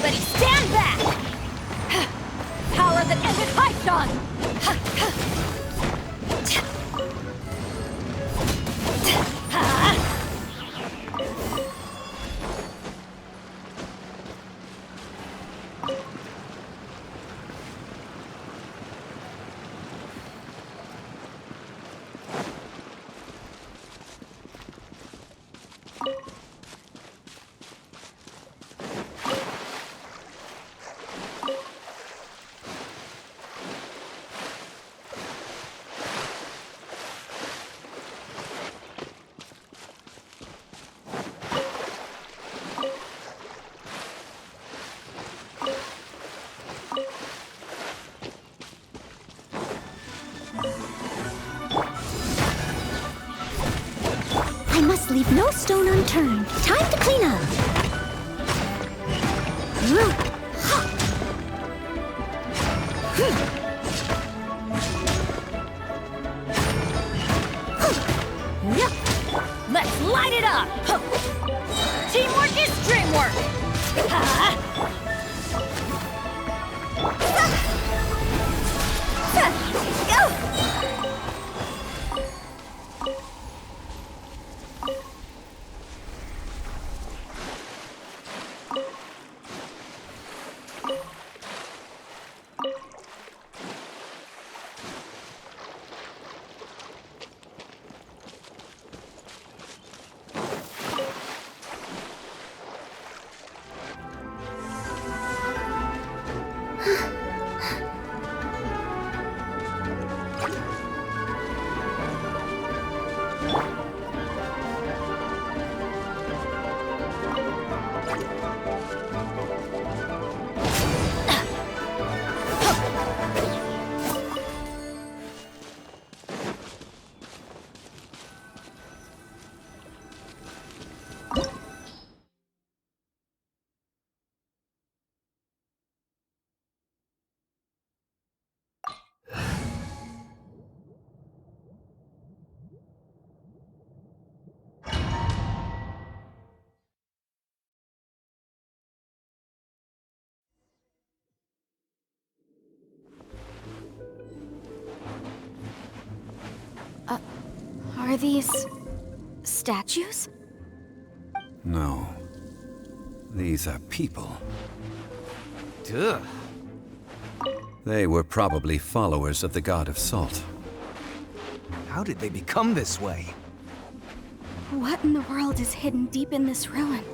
Everybody stand back! Power that ended Haishan! I must leave no stone unturned. Time to clean up. Let's light it up! Teamwork is dreamwork! Are these statues? No. These are people. Duh. They were probably followers of the god of salt. How did they become this way? What in the world is hidden deep in this ruin?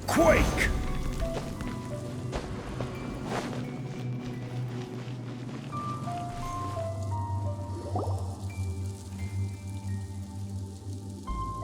Quake!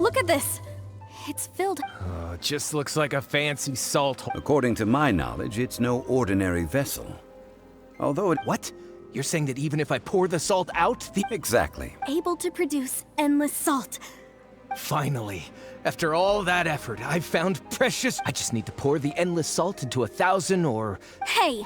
Look at this. It's filled. Oh, it just looks like a fancy salt hole. According to my knowledge, it's no ordinary vessel. Although it... What? You're saying that even if I pour the salt out, the... Exactly. Able to produce endless salt. Finally, after all that effort, I've found precious... I just need to pour the endless salt into 1,000 or... Hey,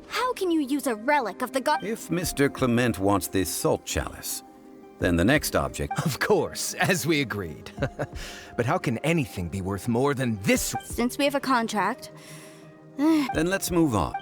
how can you use a relic of the god? If Mr. Clement wants this salt chalice, then the next object... Of course, as we agreed. But how can anything be worth more than this? Since we have a contract. Then let's move on.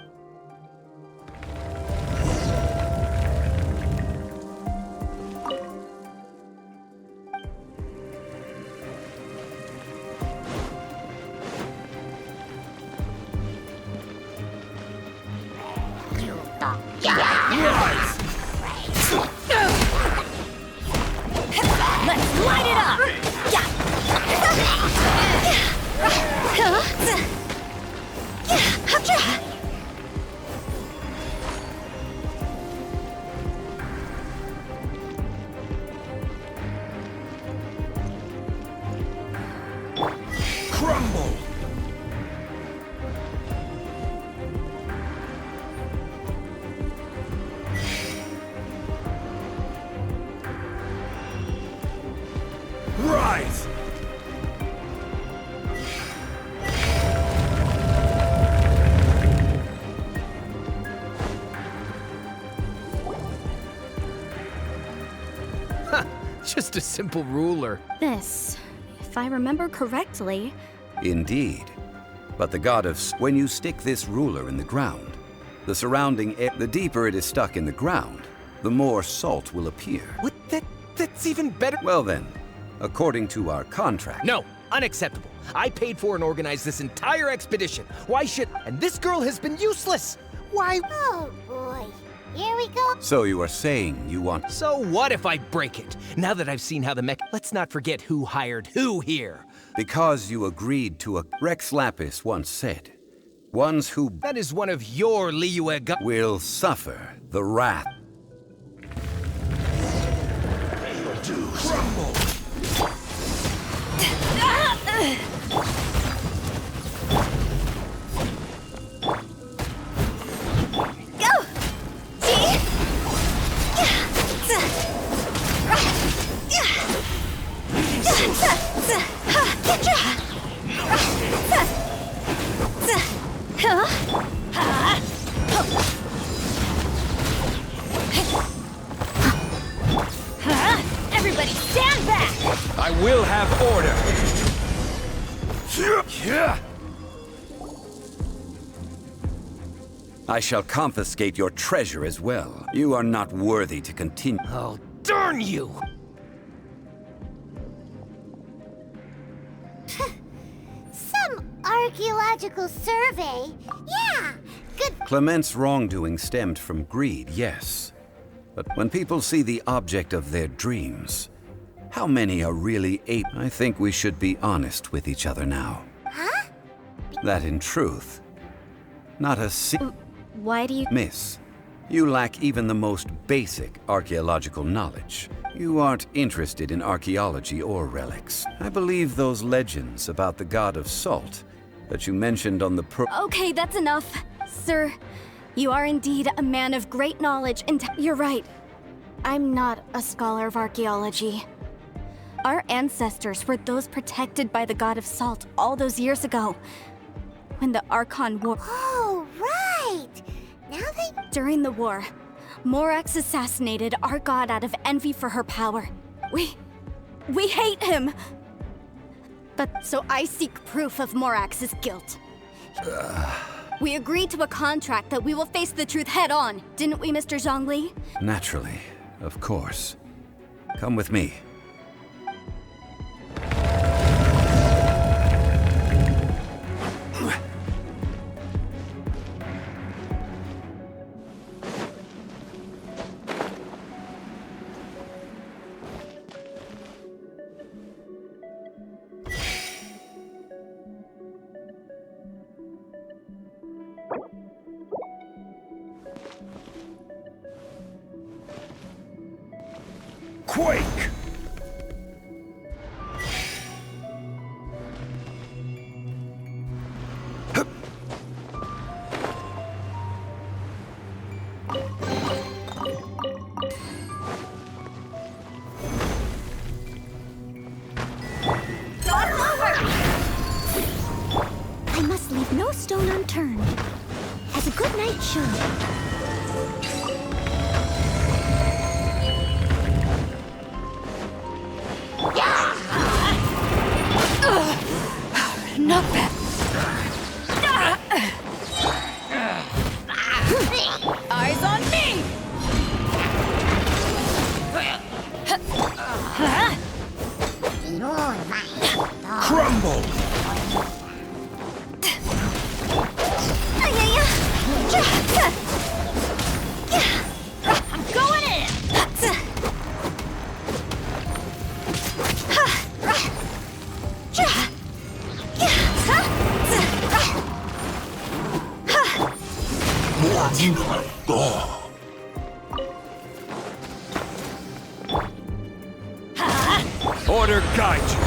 Let's light it up! Crumble! Rise! Just a simple ruler. This, if I remember correctly. Indeed. But the god of... When you stick this ruler in the ground, the surrounding air... The deeper it is stuck in the ground, the more salt will appear. What? That's even better. Well then, according to our contract... No, unacceptable. I paid for and organized this entire expedition. Why should... And this girl has been useless. Why... Oh boy, here we go. So you are saying you want... So what if I break it? Now that I've seen how the mech... Let's not forget who hired who here. Because you agreed to a... Rex Lapis once said, ones who... That is one of your Liuega... will suffer the wrath. Crumble! Everybody stand back! I will have order. I shall confiscate your treasure as well. You are not worthy to continue. Oh, darn you! Some archaeological survey. Yeah, good. Clement's wrongdoing stemmed from greed, yes. But when people see the object of their dreams, how many are really ape? I think we should be honest with each other now. Huh? That in truth, not a Why do you... Miss, you lack even the most basic archaeological knowledge. You aren't interested in archaeology or relics. I believe those legends about the god of salt that you mentioned on the Okay, that's enough. Sir, you are indeed a man of great knowledge and... You're right. I'm not a scholar of archaeology. Our ancestors were those protected by the god of salt all those years ago. When the Archon War... Oh, right. Now they... During the war, Morax assassinated our god out of envy for her power. We hate him! But so I seek proof of Morax's guilt. We agreed to a contract that we will face the truth head on, didn't we, Mr. Zhongli? Naturally, of course. Come with me. Quake! I must leave no stone unturned, as a good knight should. Not bad. Eyes on me! Crumble! I'm going in! Order guide you!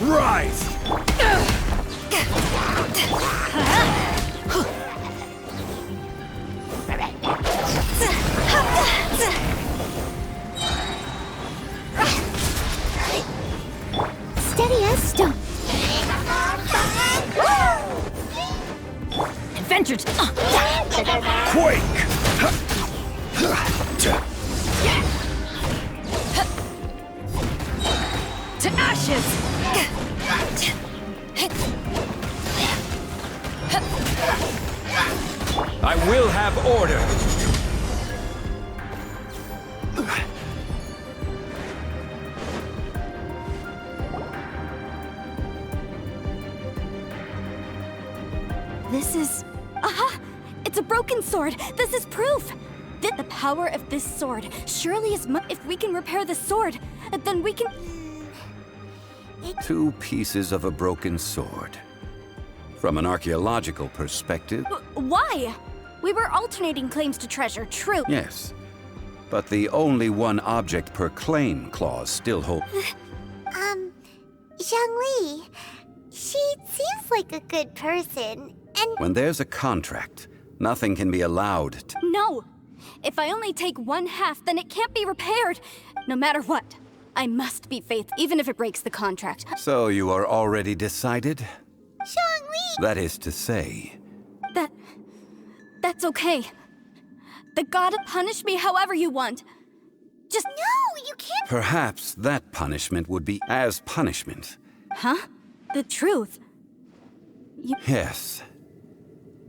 Rise! Steady as stone. Adventures! Quake! To ashes! I will have order! This is... Aha! It's a broken sword! This is proof! The power of this sword surely is much... If we can repair the sword, then we can... 2 pieces of a broken sword. From an archaeological perspective, Why? We were alternating claims to treasure, true. yes. But the only one object per claim clause still holds. Zhongli, she seems like a good person, and When there's a contract, nothing can be allowed to... No! If I only take 1/2, then it can't be repaired. No matter what, I must be faithful, even if it breaks the contract. So you are already decided? Zhongli, That is to say, That's okay. The god punish me however you want. Just... no, you can't. perhaps that punishment would be as punishment. Huh? The truth. Yes.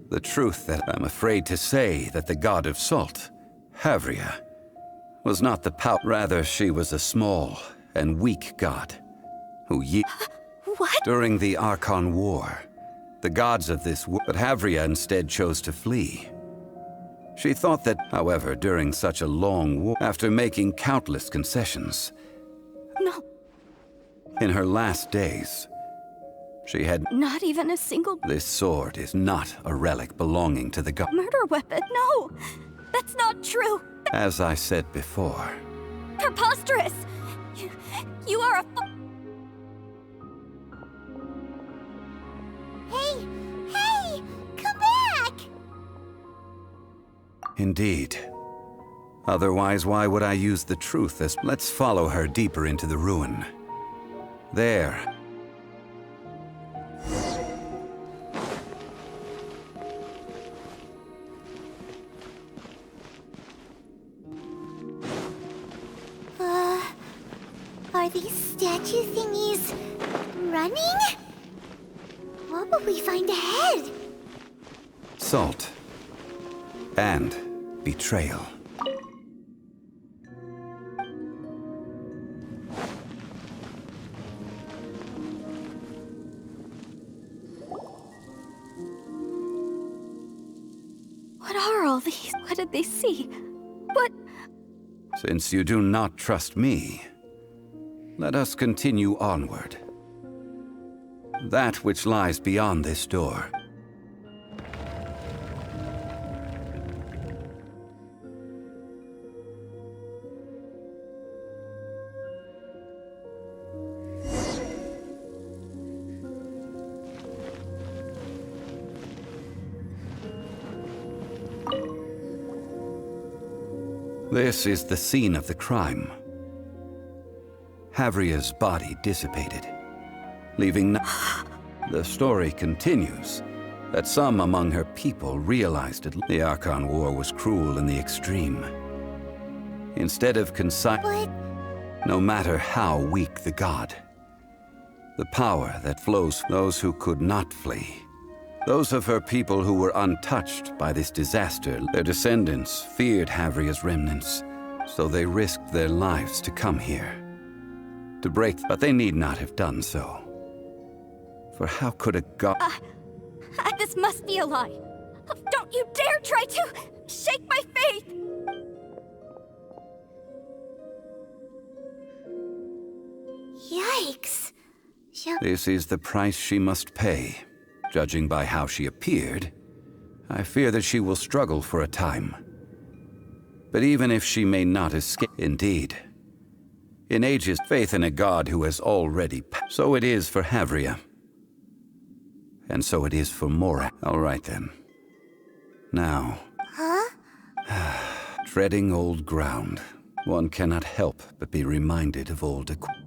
The truth that I'm afraid to say that the god of salt, Havria, was not the rather she was a small and weak god who What? during the Archon War, the gods of this war, but Havria instead chose to flee. She thought that, however, during such a long war, after making countless concessions, No, in her last days, she had... not even a single This sword is not a relic belonging to the god. murder weapon. No! That's not true. As I said before, Preposterous! You are a... Hey, come back! indeed. Otherwise, why would I use the truth as... Let's follow her deeper into the ruin. There. Are these statue thingies running? What will we find ahead? Salt. And betrayal. What are all these? What did they see? What? Since you do not trust me, let us continue onward. That which lies beyond this door This is the scene of the crime. Havria's body dissipated, leaving The story continues that some among her people realized that the Archon War was cruel in the extreme. Instead of no matter how weak the god, the power that flows from those who could not flee, those of her people who were untouched by this disaster, their descendants feared Havria's remnants, so they risked their lives to come here, to break, but they need not have done so. For how could a god... This must be a lie. Don't you dare try to shake my faith! Yikes. This is the price she must pay. Judging by how she appeared, I fear that she will struggle for a time. But even if she may not escape, indeed, in ages, faith in a god who has already passed. So it is for Havria. And so it is for Mora. All right then. Now, treading old ground, one cannot help but be reminded of old acquaintances.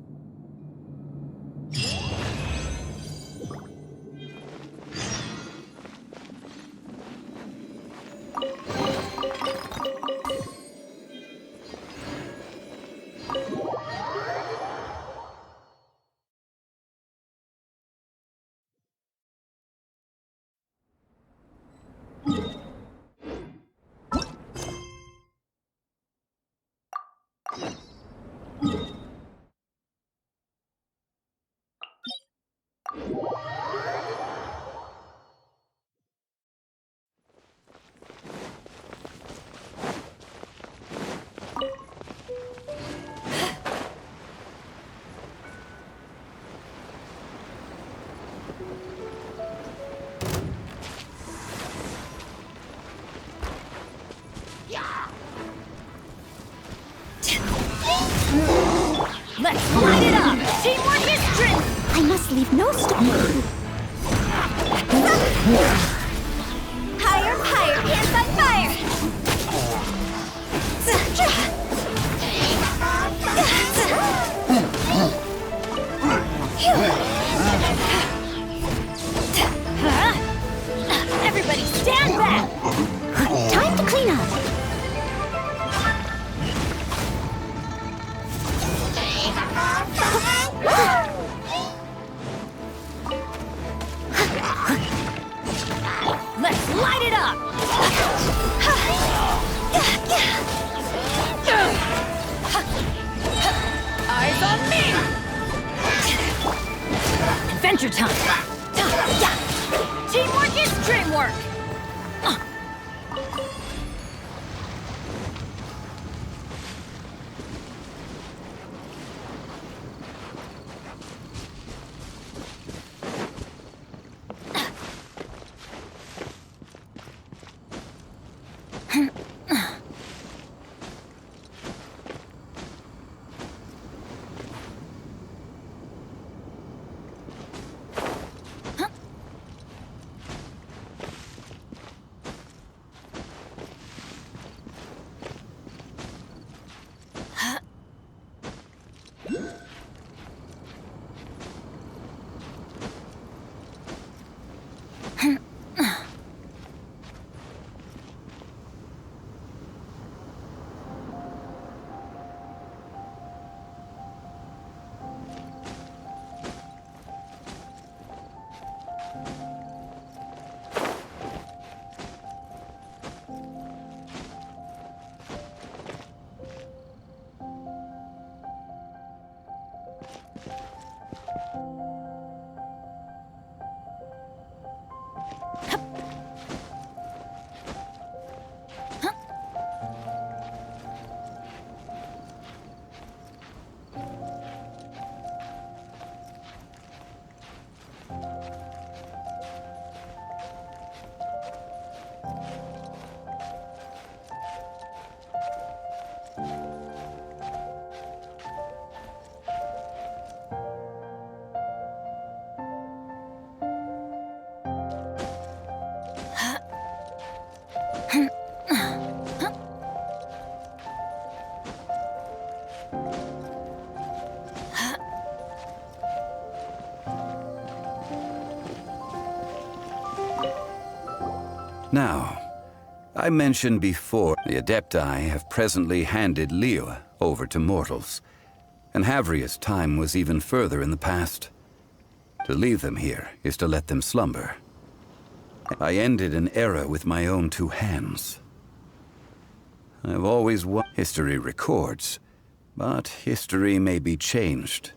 Let's light it up! Teamwork is strength! I must leave no stone. Higher, higher, hands on fire! Everybody stand back! Time to clean up. Let's light it up! Eyes on me! Adventure time! Teamwork is dreamwork! Now, I mentioned before, the Adepti have presently handed Liyue over to mortals, and Havria's time was even further in the past. To leave them here is to let them slumber. I ended an era with my own two hands. I've always history records, but history may be changed.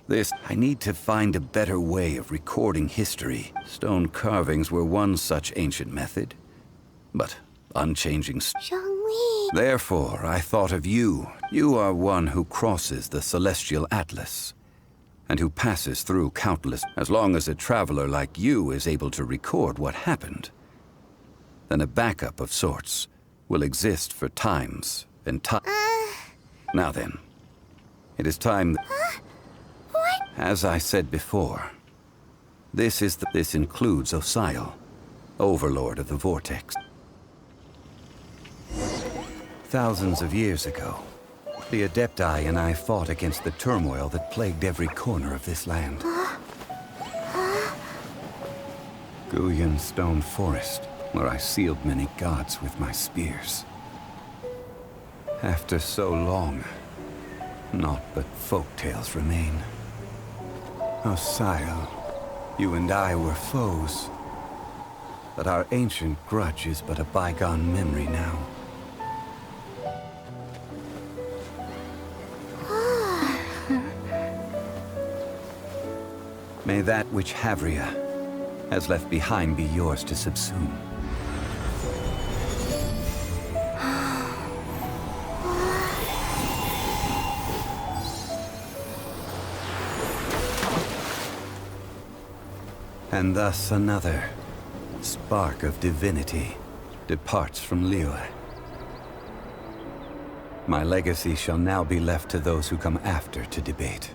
I need to find a better way of recording history. Stone carvings were one such ancient method, but unchanging. Zhongli. Therefore, I thought of you. You are one who crosses the celestial atlas, and who passes through countless. As long as a traveler like you is able to record what happened, then a backup of sorts will exist for times and time. Now then, it is time. What? As I said before, this includes Osial, Overlord of the Vortex. Thousands of years ago, the Adepti and I fought against the turmoil that plagued every corner of this land. Guyan Stone Forest, where I sealed many gods with my spears. After so long, naught but folk tales remain. Osial, you and I were foes, but our ancient grudge is but a bygone memory now. May that which Havria has left behind be yours to subsume. And thus another spark of divinity departs from Liyue. My legacy shall now be left to those who come after to debate.